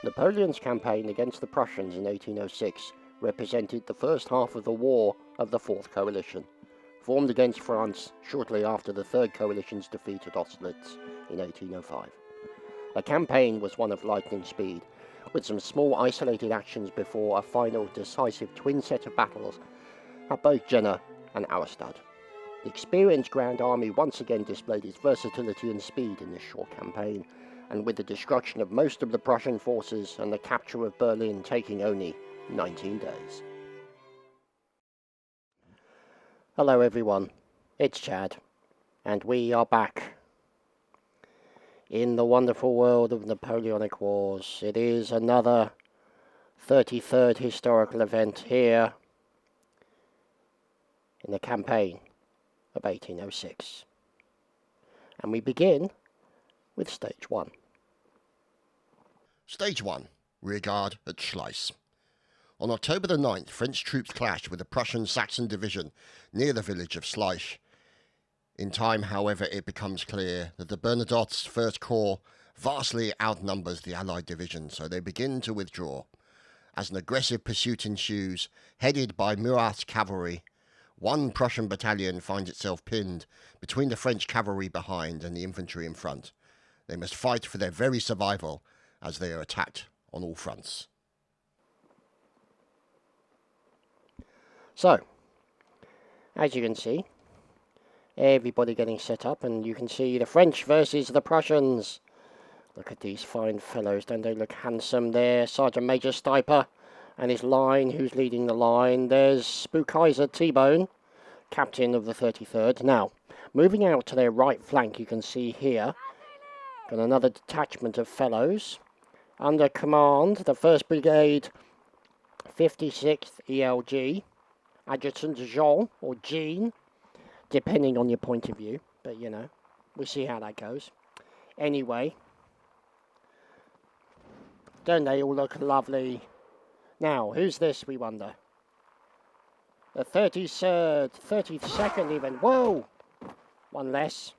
Napoleon's campaign against the Prussians in 1806 represented the first half of the War of the Fourth Coalition, formed against France shortly after the Third Coalition's defeat at Austerlitz in 1805. The campaign was one of lightning speed, with some small isolated actions before a final decisive twin set of battles at both Jena and Auerstadt. The experienced Grand Army once again displayed its versatility and speed in this short campaign, and with the destruction of most of the Prussian forces and the capture of Berlin taking only 19 days. Hello everyone, it's Chad, and we are back in the wonderful world of Napoleonic Wars. It is another 33rd historical event here in the campaign of 1806. And we begin with Stage 1. Stage 1. Rearguard at SCHLIEZ. On October the 9th, French troops clashed with the Prussian Saxon division near the village of SCHLIEZ. In time, however, it becomes clear that the Bernadotte's First Corps vastly outnumbers the Allied division, so they begin to withdraw. As an aggressive pursuit ensues, headed by Murat's cavalry, one Prussian battalion finds itself pinned between the French cavalry behind and the infantry in front. They must fight for their very survival as they are attacked on all fronts. So, as you can see, everybody getting set up, and you can see the French versus the Prussians. Look at these fine fellows, don't they look handsome there? Sergeant Major Steiper and his line, who's leading the line. There's Spookaiser T-Bone, captain of the 33rd. Now, moving out to their right flank, you can see here, got another detachment of fellows. Under command, the 1st Brigade, 56th ELG, Adjutant Jean, or Jean, depending on your point of view. But, you know, we'll see how that goes. Anyway, don't they all look lovely? Now, who's this, we wonder? The 32nd even. Whoa! One less.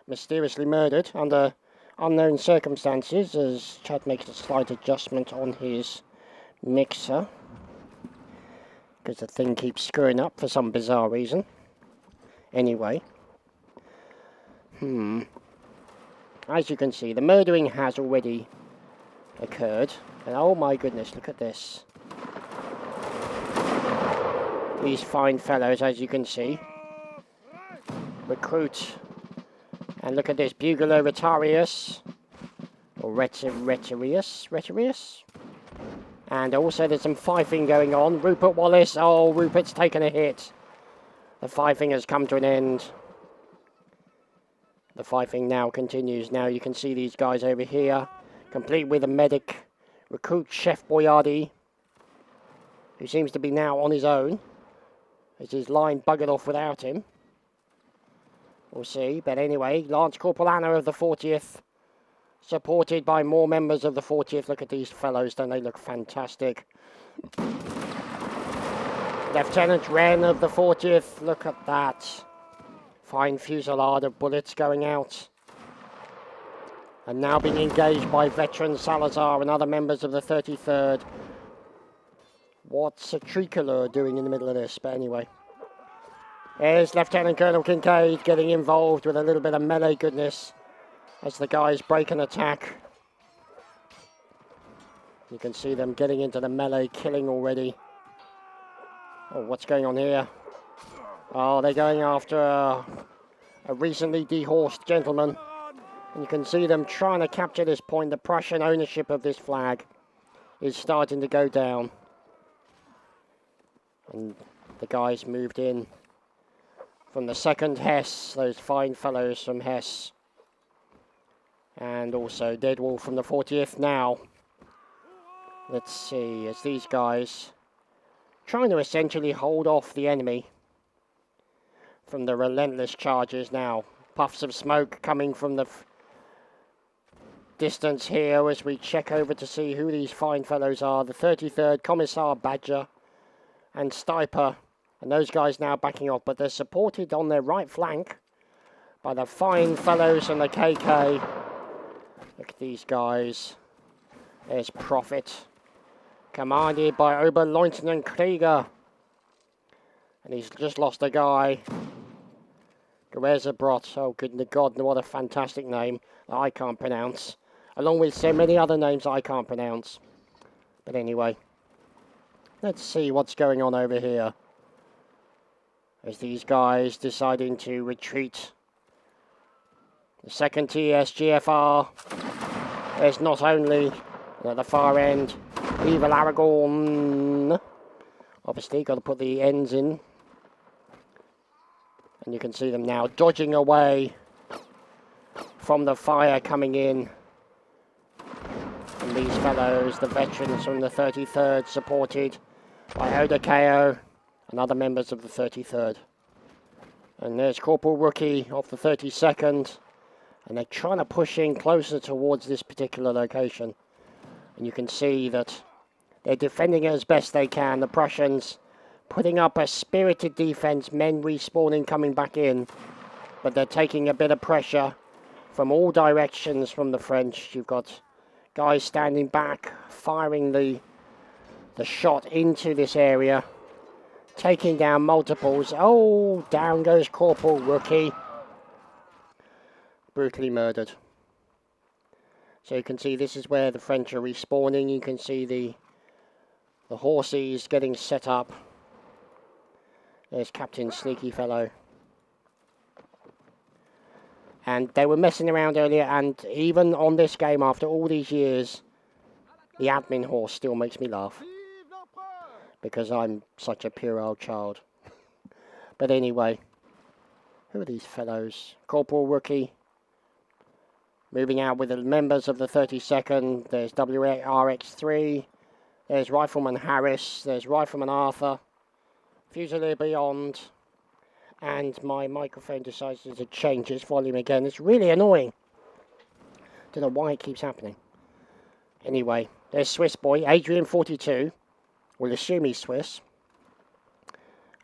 Mysteriously murdered under unknown circumstances, as Chad makes a slight adjustment on his mixer, because the thing keeps screwing up for some bizarre reason. Anyway. As you can see, the murdering has already occurred. And oh my goodness, look at this. These fine fellows, as you can see. Recruit. And look at this, Bugler Retarius. Or Retarius? And also there's some fifing going on. Rupert Wallace, oh, Rupert's taken a hit. The fifing has come to an end. The fifing now continues. Now you can see these guys over here, complete with a medic. Recruit Chef Boyardi, who seems to be now on his own, as his line buggered off without him. We'll see, but anyway, Lance Corporal Anna of the 40th, supported by more members of the 40th. Look at these fellows, don't they look fantastic? Lieutenant Wren of the 40th, look at that. Fine fusillade of bullets going out. And now being engaged by veteran Salazar and other members of the 33rd. What's a tricolor doing in the middle of this? But anyway. There's Lieutenant Colonel Kincaid getting involved with a little bit of melee goodness as the guys break an attack. You can see them getting into the melee, killing already. Oh, what's going on here? Oh, they're going after a recently dehorsed gentleman. And you can see them trying to capture this point. The Prussian ownership of this flag is starting to go down. And the guys moved in from the 2nd Hesse, those fine fellows from Hesse. And also Deadwall from the 40th now. Let's see, as these guys trying to essentially hold off the enemy from the relentless charges now. Puffs of smoke coming from the distance here as we check over to see who these fine fellows are. The 33rd, Commissar Badger and Steiper. And those guys now backing off, but they're supported on their right flank by the fine fellows from the KK. Look at these guys. There's Prophet, commanded by Oberleutnant Krieger. And he's just lost a guy. Gerezabrot, oh good God, what a fantastic name that I can't pronounce. Along with so many other names that I can't pronounce. But anyway, let's see what's going on over here. As these guys deciding to retreat. The 2nd TS GFR. There's not only at the far end, Evil Aragorn. Obviously, got to put the ends in. And you can see them now dodging away from the fire coming in. And these fellows, the veterans from the 33rd, supported by Odakeo and other members of the 33rd. And there's Corporal Rookie of the 32nd. And they're trying to push in closer towards this particular location. And you can see that they're defending it as best they can. The Prussians putting up a spirited defense, men respawning, coming back in. But they're taking a bit of pressure from all directions from the French. You've got guys standing back, firing the shot into this area. Taking down multiples. Oh, down goes Corporal Rookie. Brutally murdered. So you can see this is where the French are respawning. You can see the horses getting set up. There's Captain Sneaky Fellow. And they were messing around earlier, and even on this game, after all these years, the admin horse still makes me laugh. Because I'm such a puerile child. But anyway, who are these fellows? Corporal Rookie. Moving out with the members of the 32nd. There's WRX3. There's Rifleman Harris. There's Rifleman Arthur. Fusilier Beyond. And my microphone decides to change its volume again. It's really annoying. Don't know why it keeps happening. Anyway, there's Swiss boy, Adrian 42. We'll assume he's Swiss.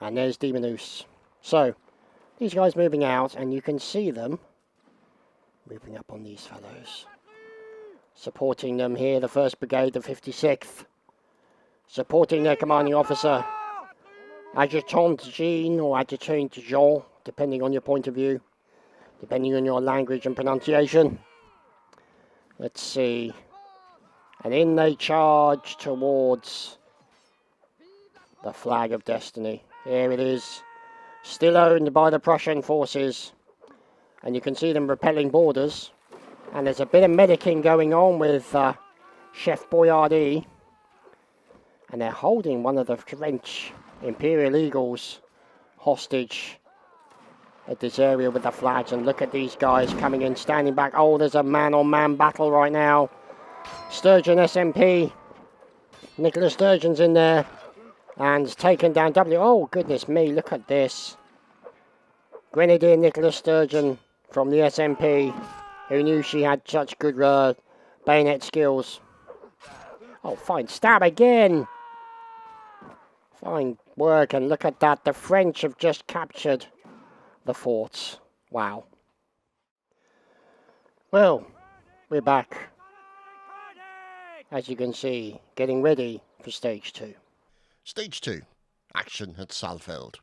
And there's Demonus. So, these guys moving out, and you can see them moving up on these fellows. Supporting them here, the 1st Brigade, the 56th. Supporting their commanding officer, Adjutant Jean or Adjutant Jean, depending on your point of view, depending on your language and pronunciation. Let's see. And in they charge towards the Flag of Destiny. Here it is. Still owned by the Prussian forces. And you can see them repelling borders. And there's a bit of medicing going on with Chef Boyardee. And they're holding one of the French Imperial Eagles hostage at this area with the flags. And look at these guys coming in, standing back. Oh, there's a man-on-man battle right now. Sturgeon SMP. Nicholas Sturgeon's in there. And taken down Oh, goodness me, look at this. Grenadier Nicholas Sturgeon from the SMP. Who knew she had such good bayonet skills. Oh, fine. Stab again. Fine work. And look at that. The French have just captured the forts. Wow. Well, we're back. As you can see, getting ready for Stage 2. Stage 2. Action at SAALFELD.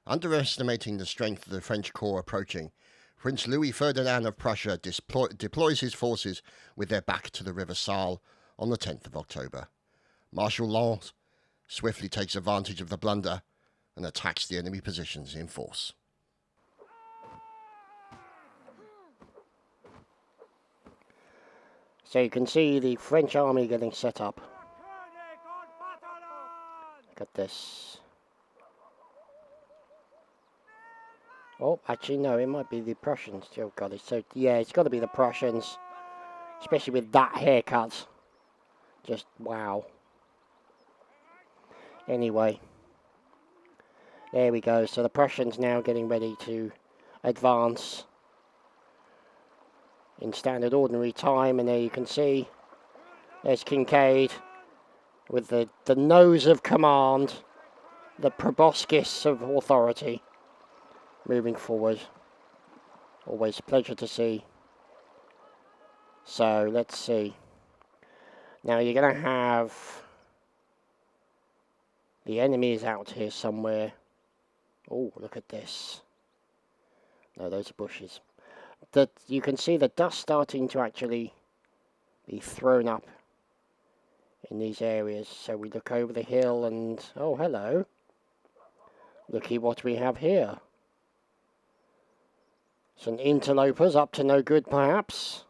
Underestimating the strength of the French corps approaching, Prince Louis Ferdinand of Prussia deploys his forces with their back to the River Saale on the 10th of October. Marshal Lannes swiftly takes advantage of the blunder and attacks the enemy positions in force. So you can see the French army getting set up. Look at this. Oh, actually no, it might be the Prussians. Oh God, it's got to be the Prussians. Especially with that haircut. Just wow. Anyway. There we go. So the Prussians now getting ready to advance in standard ordinary time. And there you can see there's Kincaid with the nose of command, the proboscis of authority, moving forward. Always a pleasure to see. So let's see. Now you're going to have the enemies out here somewhere. Oh, look at this. No, those are bushes. That you can see the dust starting to actually be thrown up in these areas. So we look over the hill and, oh, hello. Looky what we have here. Some interlopers up to no good, perhaps.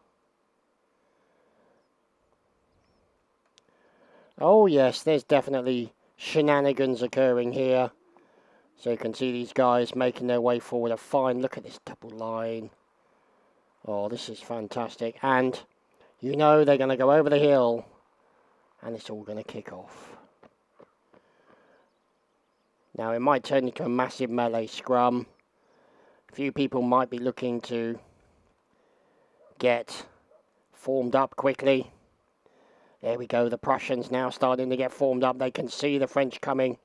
Oh yes, there's definitely shenanigans occurring here. So you can see these guys making their way forward. A fine look at this double line. Oh, this is fantastic. And you know they're going to go over the hill and it's all going to kick off. Now it might turn into a massive melee scrum. A few people might be looking to get formed up quickly. There we go, the Prussians now starting to get formed up. They can see the French coming.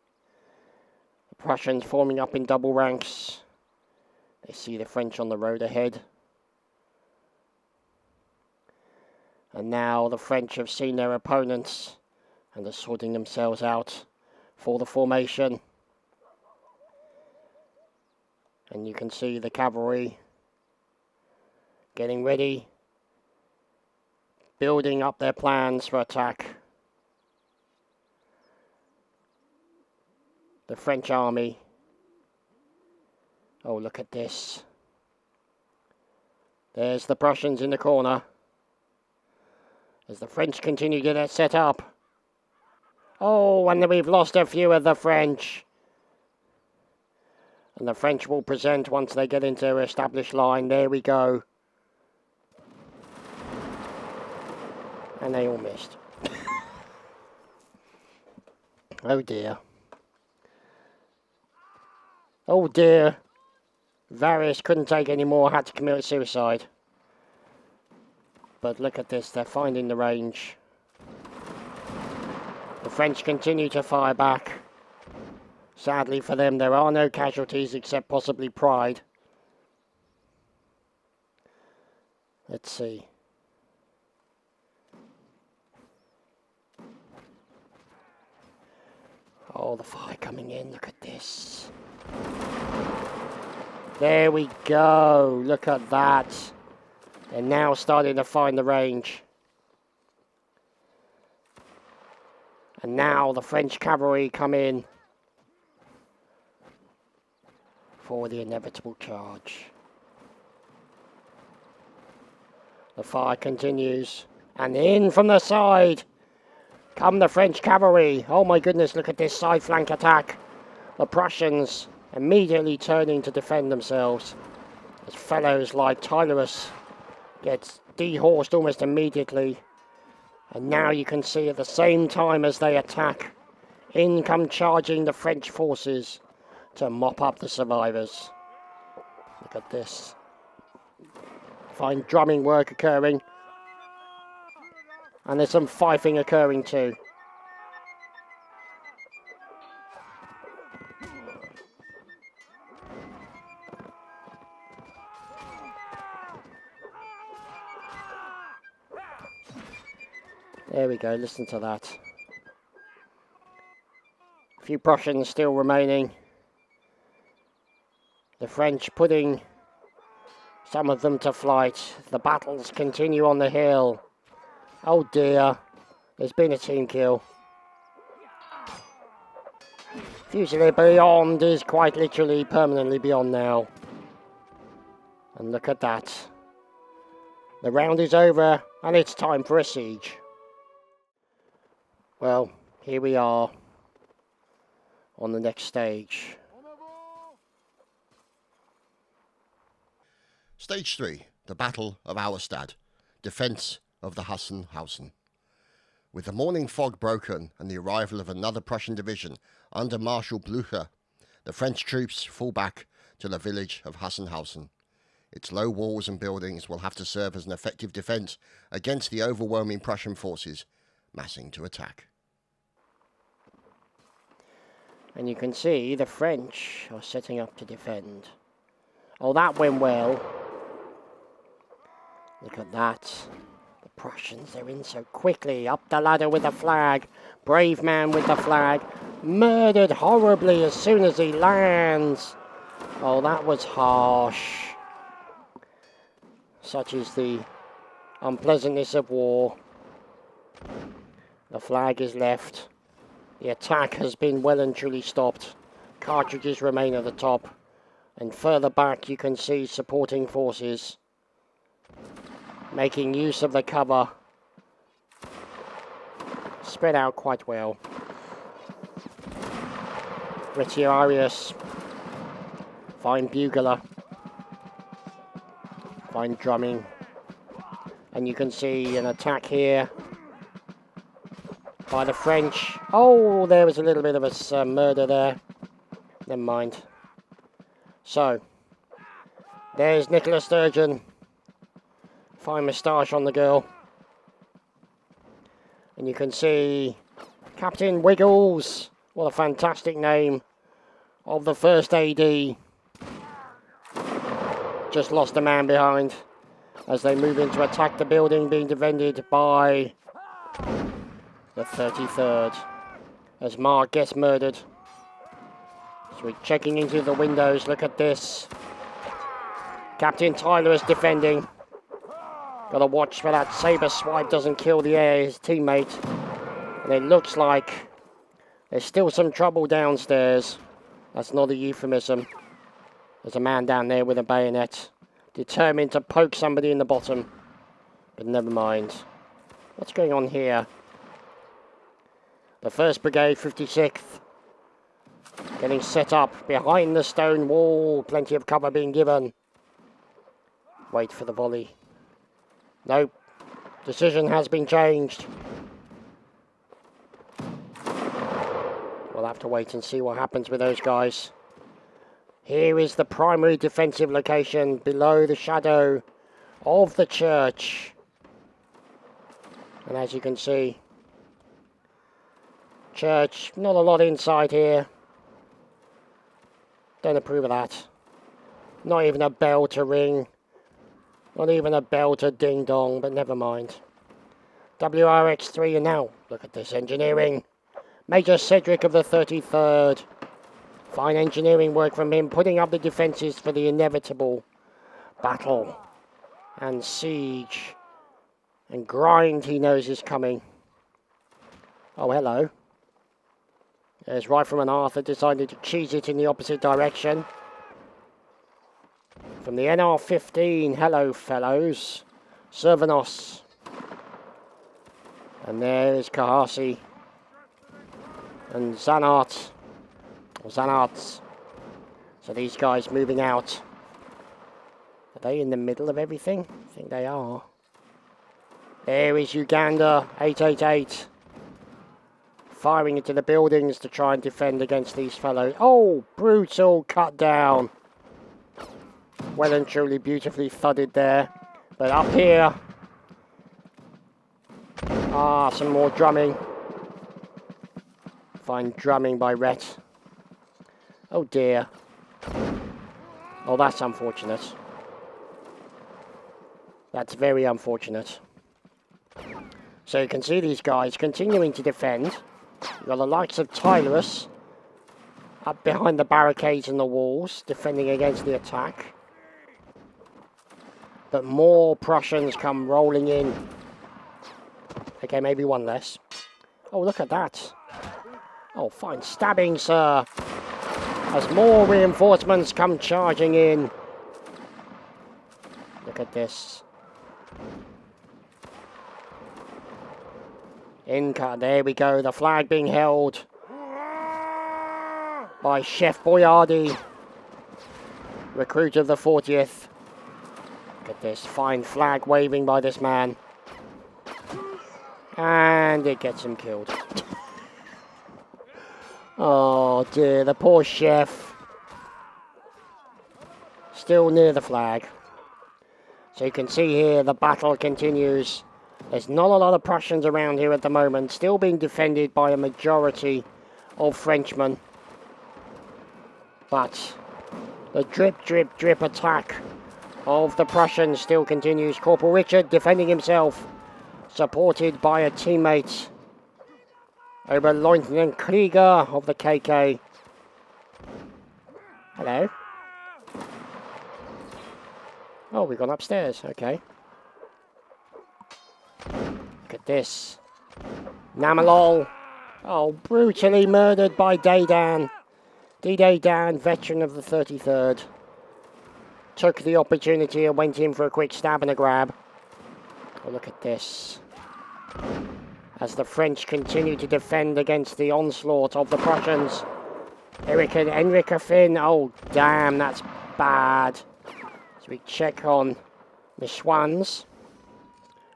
The Prussians forming up in double ranks. They see the French on the road ahead. And now the French have seen their opponents and are sorting themselves out for the formation. And you can see the cavalry getting ready, building up their plans for attack. The French army. Oh, look at this. There's the Prussians in the corner. As the French continue to get set up. Oh, and we've lost a few of the French. And the French will present once they get into established line. There we go. And they all missed. Oh dear. Oh dear. Varus couldn't take any more, had to commit suicide. But look at this, they're finding the range. The French continue to fire back. Sadly for them, there are no casualties except possibly pride. Let's see. Oh, the fire coming in, look at this. There we go, look at that. They're now starting to find the range. And now the French cavalry come in for the inevitable charge. The fire continues. And in from the side come the French cavalry. Oh my goodness, look at this side flank attack. The Prussians immediately turning to defend themselves. As fellows like Tylorus gets dehorsed almost immediately. And now you can see at the same time as they attack, in come charging the French forces to mop up the survivors. Look at this. Fine drumming work occurring. And there's some fifing occurring too. There we go, listen to that. A few Prussians still remaining. The French putting some of them to flight. The battles continue on the hill. Oh dear, there's been a team kill. Fusilier beyond is quite literally permanently beyond now. And look at that. The round is over and it's time for a siege. Well, here we are on the next stage. Stage 3, the Battle of Auerstadt, defence of the Hussenhausen. With the morning fog broken and the arrival of another Prussian division under Marshal Blücher, the French troops fall back to the village of Hussenhausen. Its low walls and buildings will have to serve as an effective defence against the overwhelming Prussian forces massing to attack. And you can see the French are setting up to defend. Oh, that went well. Look at that. The Prussians, they're in so quickly. Up the ladder with the flag. Brave man with the flag. Murdered horribly as soon as he lands. Oh, that was harsh. Such is the unpleasantness of war. The flag is left. The attack has been well and truly stopped. Cartridges remain at the top. And further back you can see supporting forces making use of the cover. Spread out quite well. Retiarius. Fine bugler. Fine drumming. And you can see an attack here by the French. Oh, there was a little bit of a murder there. Never mind. So, there's Nicola Sturgeon. Fine moustache on the girl. And you can see Captain Wiggles. What a fantastic name of the first AD. Just lost a man behind as they move in to attack the building being defended by the 33rd. As Mark gets murdered. So we're checking into the windows. Look at this. Captain Tyler is defending. Gotta watch for that saber swipe doesn't kill his teammate. And it looks like there's still some trouble downstairs. That's not a euphemism. There's a man down there with a bayonet, determined to poke somebody in the bottom. But never mind. What's going on here? The 1st Brigade, 56th, getting set up behind the stone wall. Plenty of cover being given. Wait for the volley. Nope. Decision has been changed. We'll have to wait and see what happens with those guys. Here is the primary defensive location below the shadow of the church. And as you can see, church, not a lot inside here. Don't approve of that. Not even a bell to ring. Not even a bell to ding dong, but never mind. WRX3, and now, look at this engineering. Major Cedric of the 33rd. Fine engineering work from him, putting up the defences for the inevitable battle and siege and grind he knows is coming. Oh, hello. There's Rifleman Arthur decided to cheese it in the opposite direction. From the NR-15, hello fellows. Servanos. And there is Kahasi. And Zanart. Or Zanarts. So these guys moving out. Are they in the middle of everything? I think they are. There is Uganda, 888. Firing into the buildings to try and defend against these fellows. Oh, brutal cut down. Well and truly beautifully thudded there. But up here. Some more drumming. Fine drumming by Rhett. Oh dear. Oh, that's unfortunate. That's very unfortunate. So you can see these guys continuing to defend. You've got the likes of Tylorus up behind the barricades and the walls, defending against the attack. But more Prussians come rolling in. Okay, maybe one less. Oh, look at that. Oh, fine stabbing, sir. As more reinforcements come charging in. Look at this. There we go. The flag being held by Chef Boyardi, recruit of the 40th. Look at this fine flag waving by this man. And it gets him killed. Oh dear, the poor chef. Still near the flag. So you can see here the battle continues. There's not a lot of Prussians around here at the moment. Still being defended by a majority of Frenchmen. But the drip, drip, drip attack of the Prussians still continues. Corporal Richard defending himself supported by a teammate, Oberleutnant Krieger of the KK. Hello. Oh, we've gone upstairs, okay. Look at this. Namalol. Oh, brutally murdered by Daydan. D-Day Dan, veteran of the 33rd. Took the opportunity and went in for a quick stab and a grab. Oh, look at this. As the French continue to defend against the onslaught of the Prussians. Enrica Finn. Oh, damn, that's bad. So we check on Miss Swans.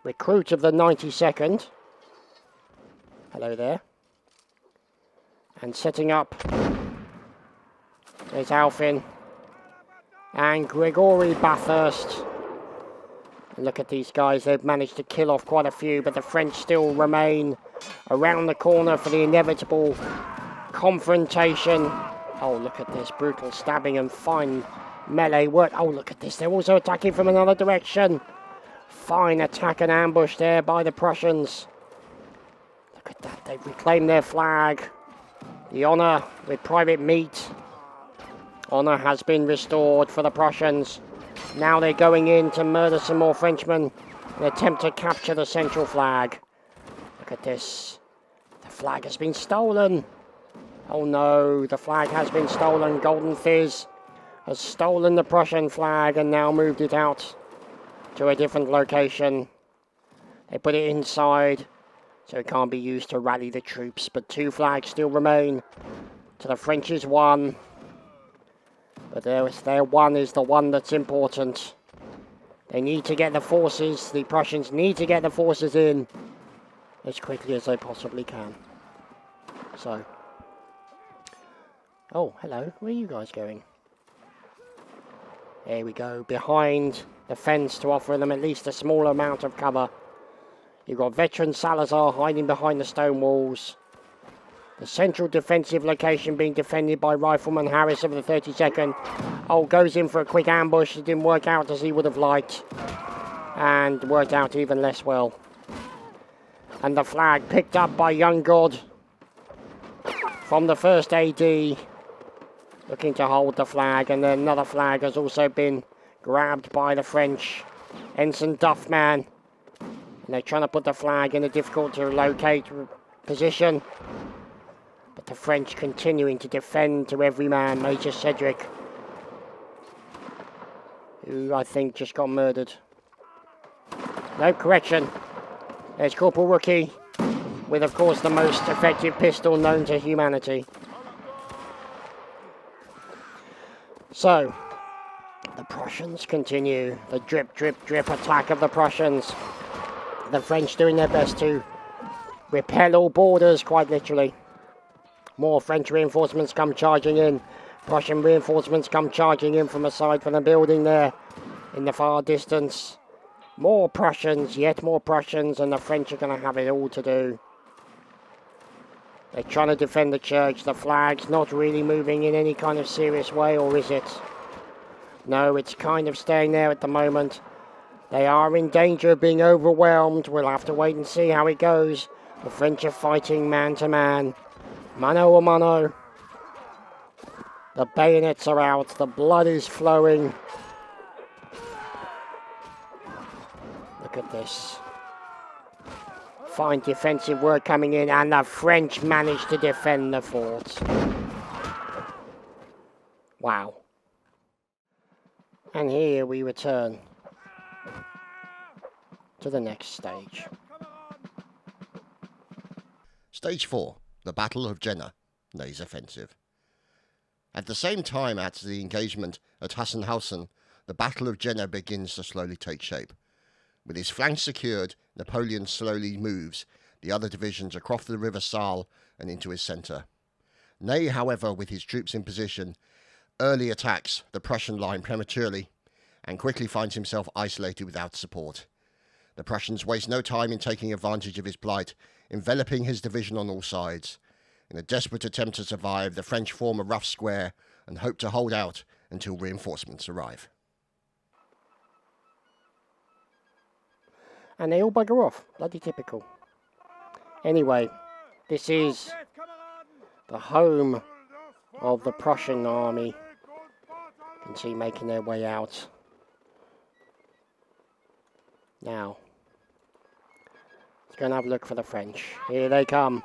Recruit of the 92nd. Hello there. And setting up. There's Alfin. And Gregory Bathurst. And look at these guys. They've managed to kill off quite a few, but the French still remain around the corner for the inevitable confrontation. Oh, look at this. Brutal stabbing and fine melee work. Oh, look at this. They're also attacking from another direction. Fine attack and ambush there by the Prussians. Look at that. They've reclaimed their flag. The honour with Private Meat. Honour has been restored for the Prussians. Now they're going in to murder some more Frenchmen and attempt to capture the central flag. Look at this. The flag has been stolen. Oh no, the flag has been stolen. Golden Fizz has stolen the Prussian flag and now moved it out to a different location. They put it inside so it can't be used to rally the troops, but 2 flags still remain. To the French's 1. But their 1 is the one that's important. They need to get the forces, the Prussians need to get the forces in as quickly as they possibly can. So. Oh, hello. Where are you guys going? There we go. Behind the fence to offer them at least a small amount of cover. You've got veteran Salazar hiding behind the stone walls. The central defensive location being defended by Rifleman Harris of the 32nd. Oh, goes in for a quick ambush. It didn't work out as he would have liked. And worked out even less well. And the flag picked up by Young God from the 1st AD. Looking to hold the flag. And then another flag has also been grabbed by the French. Ensign Duffman. And they're trying to put the flag in a difficult to locate position. But the French continuing to defend to every man. Major Cedric, who I think just got murdered. No, correction. There's Corporal Rookie, with of course the most effective pistol known to humanity. So, the Prussians continue the drip, drip, drip attack of the Prussians. The French doing their best to repel all borders, quite literally. More French reinforcements come charging in. Prussian reinforcements come charging in from aside from the building there in the far distance. More Prussians, yet more Prussians, and the French are going to have it all to do. They're trying to defend the church. The flag's not really moving in any kind of serious way, or is it? No, it's kind of staying there at the moment. They are in danger of being overwhelmed. We'll have to wait and see how it goes. The French are fighting man to man. Mano a mano. The bayonets are out. The blood is flowing. Look at this. Fine defensive work coming in, and the French managed to defend the fort. Wow. And here we return to the next stage. Stage 4. The Battle of Jena, NEY'S offensive. At the same time as the engagement at Hassenhausen, the Battle of Jena begins to slowly take shape. With his flanks secured, Napoleon slowly moves the other divisions across the River Saal and into his centre. Ney, however, with his troops in position, early attacks the Prussian line prematurely and quickly finds himself isolated without support. The Prussians waste no time in taking advantage of his plight, enveloping his division on all sides. In a desperate attempt to survive, the French form a rough square and hope to hold out until reinforcements arrive. And they all bugger off. Bloody typical. Anyway, this is the home of the Prussian army. You can see making their way out. Now, let's go and have a look for the French. Here they come.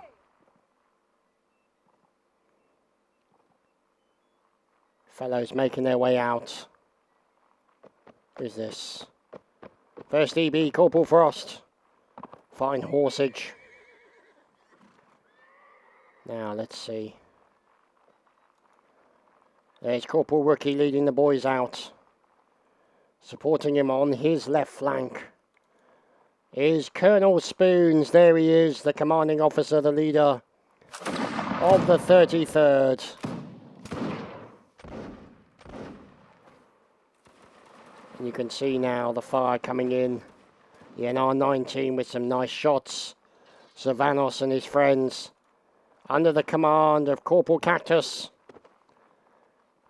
Fellows making their way out. Who's this? First EB, Corporal Frost. Fine horsage. Now, let's see. There's Corporal Rookie leading the boys out. Supporting him on his left flank is Colonel Spoons. There he is, the commanding officer, the leader of the 33rd. And you can see now the fire coming in. The NR-19 with some nice shots. Savanos and his friends under the command of Corporal Cactus,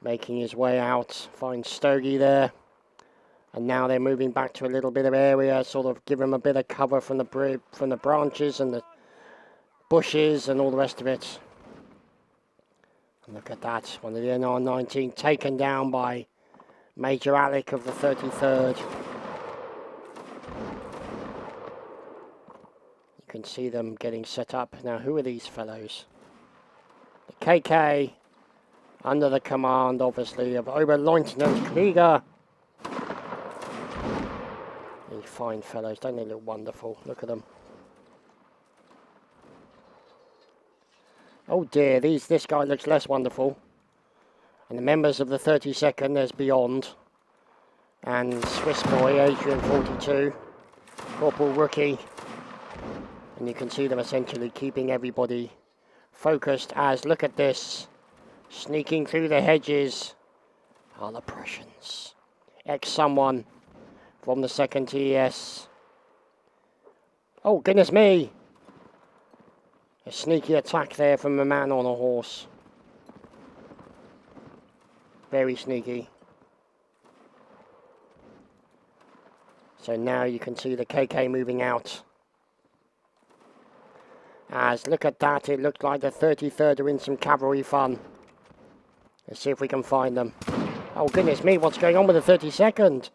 making his way out. Fine stogie there. And now they're moving back to a little bit of area, sort of give them a bit of cover from the branches and the bushes and all the rest of it. And look at that, one of the NR-19 taken down by Major Alec of the 33rd. You can see them getting set up. Now, who are these fellows? The KK, under the command, obviously, of Oberleutnant Krieger. These fine fellows, don't they look wonderful? Look at them. Oh dear, this guy looks less wonderful. And the members of the 32nd, there's Beyond. And Swiss boy, Adrian 42. Corporal Rookie. And you can see them essentially keeping everybody focused as, look at this, sneaking through the hedges are the Prussians. Ex-someone from the 2nd TES. Oh, goodness me! A sneaky attack there from a man on a horse. Very sneaky. So now you can see the KK moving out. As, look at that, it looked like the 33rd are in some cavalry fun. Let's see if we can find them. Oh goodness me, what's going on with the 32nd?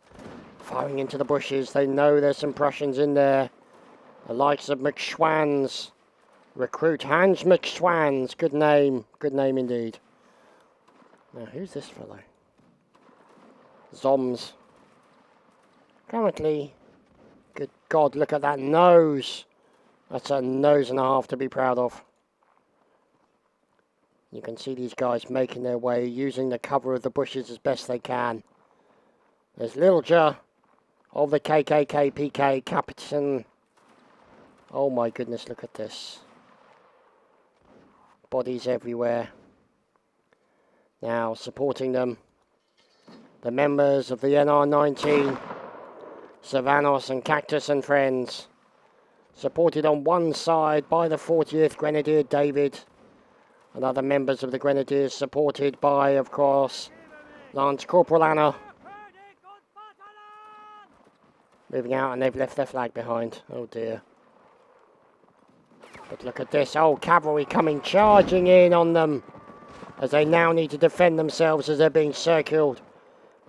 Firing into the bushes, they know there's some Prussians in there. The likes of McSchwanz. Recruit Hans McSchwanz, good name indeed. Now who's this fellow? Zoms. Currently, good God, look at that nose. That's a nose and a half to be proud of. You can see these guys making their way, using the cover of the bushes as best they can. There's Lilja of the KKK PK Captain. Oh my goodness, look at this. Bodies everywhere. Now supporting them, the members of the NR-19, Savanos and Cactus and friends. Supported on one side by the 40th Grenadier David and other members of the Grenadiers, supported by, of course, Lance Corporal Anna. Moving out, and they've left their flag behind. Oh dear. But look at this. Oh, cavalry coming charging in on them, as they now need to defend themselves as they're being circled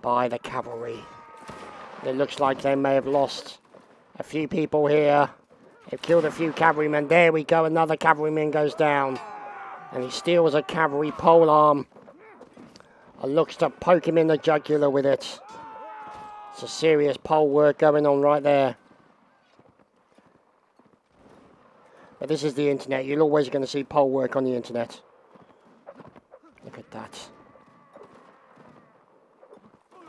by the cavalry. It looks like they may have lost a few people here. They've killed a few cavalrymen. There we go, another cavalryman goes down. And he steals a cavalry polearm and looks to poke him in the jugular with it. It's a serious pole work going on right there. But this is the internet. You're always going to see pole work on the internet. Look at that.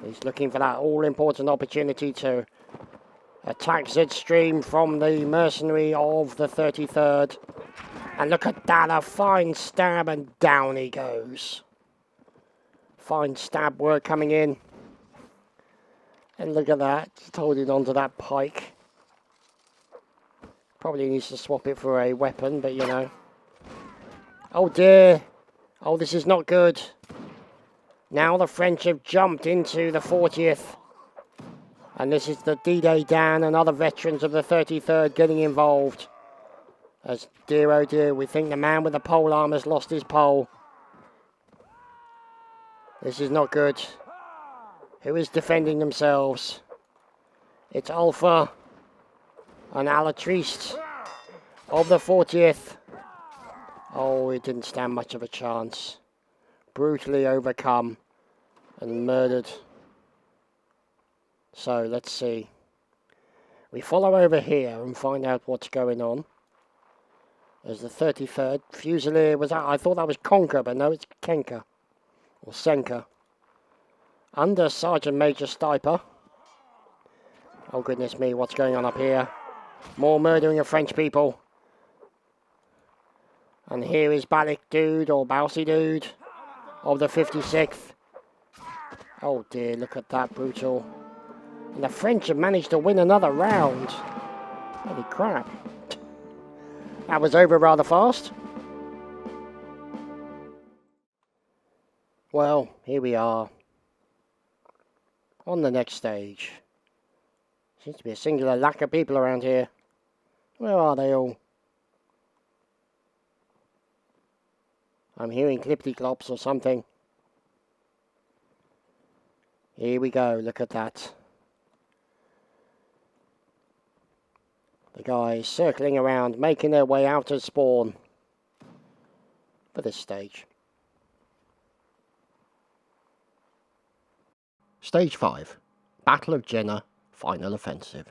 He's looking for that all-important opportunity to attack Zedstream from the mercenary of the 33rd. And look at that, a fine stab, and down he goes. Fine stab work coming in. And look at that, just holding onto that pike. Probably needs to swap it for a weapon, but you know. Oh dear. Oh, this is not good. Now the French have jumped into the 40th. And this is the D-Day Dan and other veterans of the 33rd getting involved. As dear oh dear, we think the man with the pole arm has lost his pole. This is not good. Who is defending themselves? It's Alpha and Alatriste of the 40th. Oh, he didn't stand much of a chance. Brutally overcome and murdered. So, let's see. We follow over here and find out what's going on. As the 33rd Fusilier was out. I thought that was Conker, but no, it's Kenker. Or Senker. Under Sergeant Major Stiper. Oh goodness me, what's going on up here? More murdering of French people. And here is Balik Dude, or Bousy Dude, of the 56th. Oh dear, look at that, brutal. And the French have managed to win another round. Holy crap. That was over rather fast. Well, here we are. On the next stage. Seems to be a singular lack of people around here. Where are they all? I'm hearing clippity-clops or something. Here we go, look at that. The guys circling around, making their way out of spawn. For this stage. Stage 5. Battle of Jena, Final Offensive.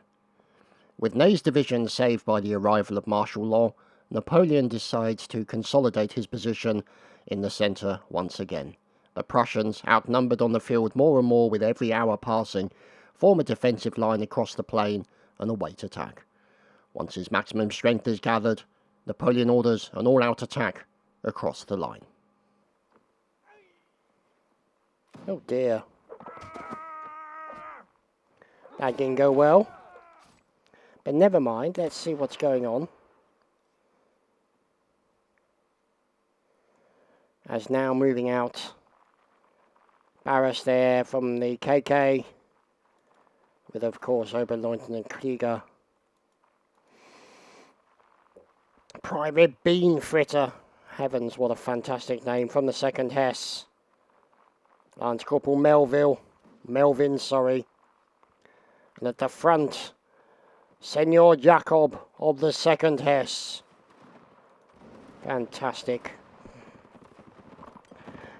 With Ney's division saved by the arrival of martial law, Napoleon decides to consolidate his position in the centre once again. The Prussians, outnumbered on the field more and more with every hour passing, form a defensive line across the plain and await attack. Once his maximum strength is gathered, Napoleon orders an all-out attack across the line. Oh dear. That didn't go well. But never mind, let's see what's going on. As now moving out, Barras there from the KK, with of course Oberleutnant Krieger. Private Bean Fritter, heavens what a fantastic name, from the 2nd Hesse. Lance Corporal Melvin, sorry. And at the front, Senor Jacob of the 2nd Hesse. Fantastic.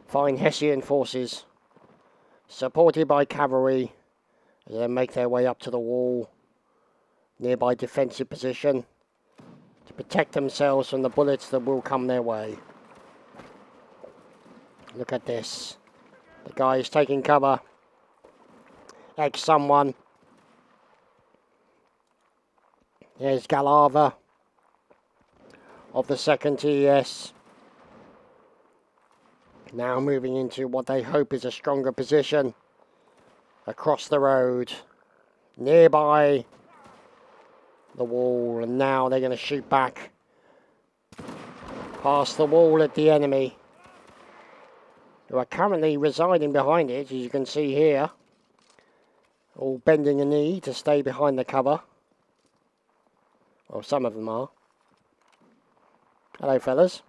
Fine Hessian forces, supported by cavalry, as they make their way up to the wall, nearby defensive position, to protect themselves from the bullets that will come their way. Look at this. The guy is taking cover. Someone. There's Galava of the 2nd TES. Now moving into what they hope is a stronger position across the road, nearby the wall, and now they're going to shoot back past the wall at the enemy, who are currently residing behind it, as you can see here, all bending a knee to stay behind the cover. Well, some of them are. Hello, fellas.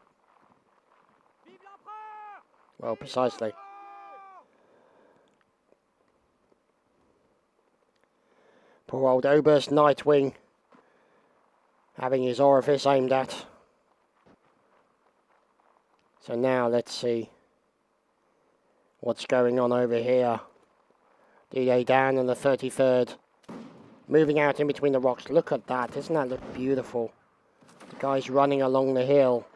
Well, precisely. Poor old Oberst Nightwing, having his orifice aimed at. So now let's see what's going on over here. D-Day Dan and the 33rd moving out in between the rocks. Look at that, doesn't that look beautiful? The guy's running along the hill.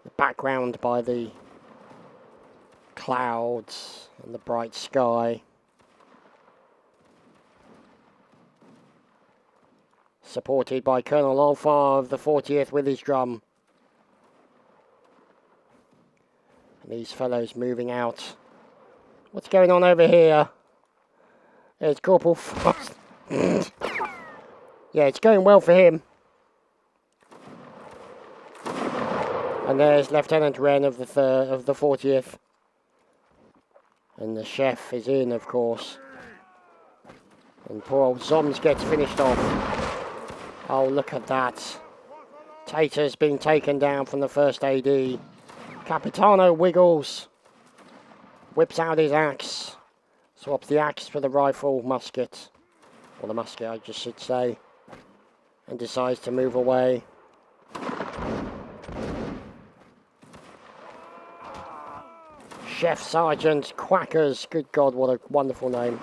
The background by the clouds and the bright sky. Supported by Colonel Alpha of the 40th with his drum. And these fellows moving out. What's going on over here? There's Corporal Frost. Yeah, it's going well for him. And there's Lieutenant Wren of the 40th. And the chef is in, of course. And poor old Zoms gets finished off. Oh, look at that. Tater's been taken down from the first AD. Capitano wiggles. Whips out his axe. Swaps the axe for the rifle musket. Or the musket, I just should say. And decides to move away. Chef Sergeant Quackers. Good God, what a wonderful name.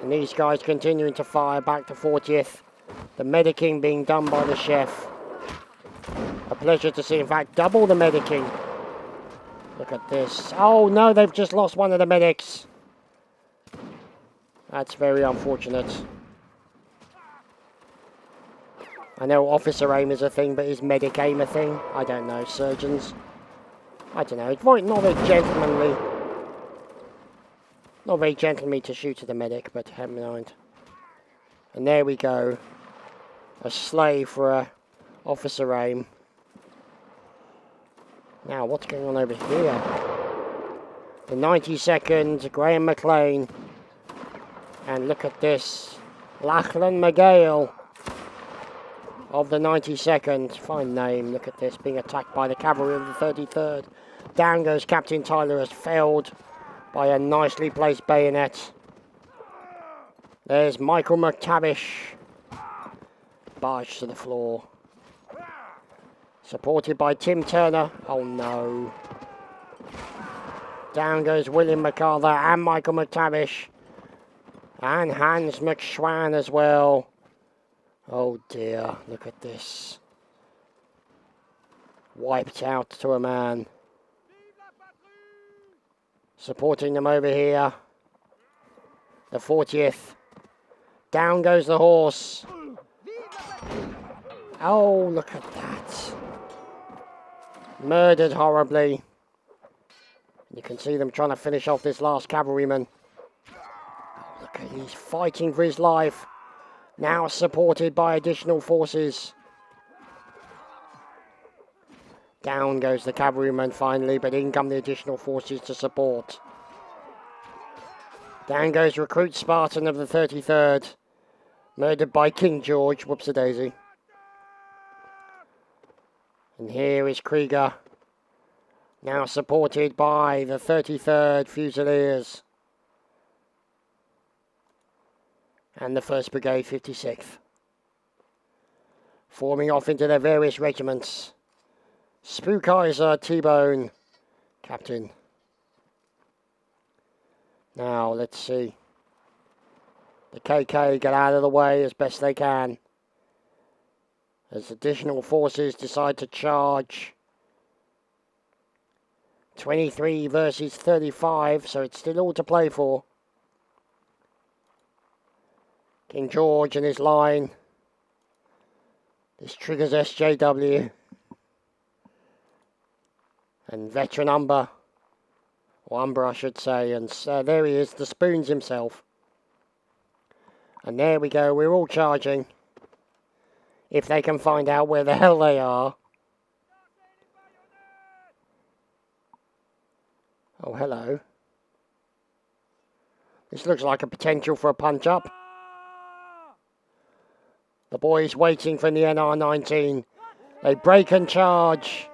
And these guys continuing to fire back to 40th. The medicing being done by the chef. A pleasure to see, in fact, double the medicing. Look at this. Oh no, they've just lost one of the medics. That's very unfortunate. I know officer aim is a thing, but is medic aim a thing? I don't know. Surgeons? I don't know. It's not very gentlemanly. Not very gentlemanly to shoot at the medic, but never mind. And there we go. A slave for a officer aim. Now, what's going on over here? The 92nd, Graham McLean. And look at this. Lachlan McGale of the 92nd. Fine name. Look at this. Being attacked by the cavalry of the 33rd. Down goes Captain Tyler, has failed by a nicely placed bayonet. There's Michael McTavish. Barged to the floor. Supported by Tim Turner. Oh no. Down goes William MacArthur and Michael McTavish. And Hans McSwan as well. Oh dear, look at this. Wiped out to a man. Supporting them over here. The 40th. Down goes the horse. Oh, look at that. Murdered horribly. You can see them trying to finish off this last cavalryman. Oh, look at he's fighting for his life. Now supported by additional forces. Down goes the cavalryman finally, but in come the additional forces to support. Down goes Recruit Spartan of the 33rd. Murdered by King George. Whoops-a-daisy. And here is Krieger. Now supported by the 33rd Fusiliers. And the 1st Brigade 56th. Forming off into their various regiments. Spookeyser, T-Bone, Captain. Now, let's see. The KK get out of the way as best they can. As additional forces decide to charge. 23 versus 35, so it's still all to play for. King George and his line. This triggers SJW. And Veteran Umber. Or Umber, I should say. And there he is, the Spoons himself. And there we go, we're all charging. If they can find out where the hell they are. Oh, hello. This looks like a potential for a punch-up. The boys waiting for the NR-19. They break and charge.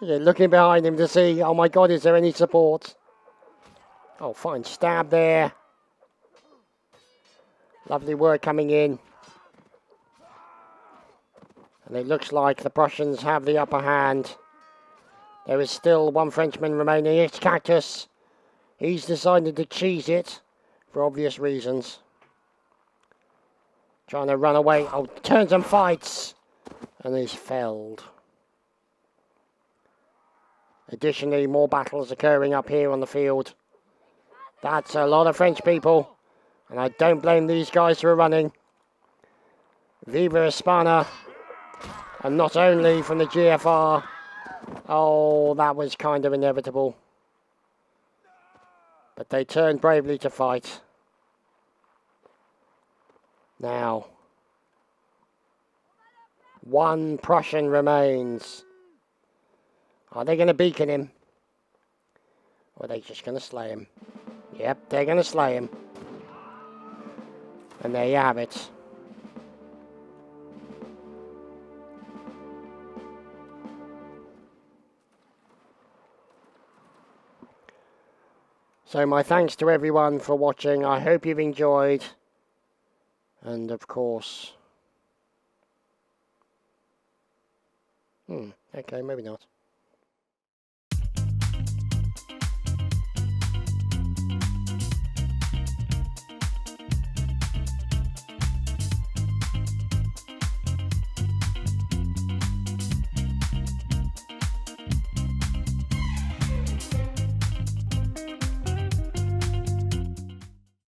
They're looking behind him to see, oh my God, is there any support? Oh, fine, stab there. Lovely word coming in. And it looks like the Prussians have the upper hand. There is still one Frenchman remaining. It's Cactus. He's decided to cheese it for obvious reasons. Trying to run away. Oh, turns and fights. And he's felled. Additionally, more battles occurring up here on the field. That's a lot of French people. And I don't blame these guys for running. Viva Hispana. And not only from the GFR. Oh, that was kind of inevitable. But they turned bravely to fight. Now. One Prussian remains. Are they going to beacon him? Or are they just going to slay him? Yep, they're going to slay him. And there you have it. So my thanks to everyone for watching. I hope you've enjoyed. And of course... okay, maybe not.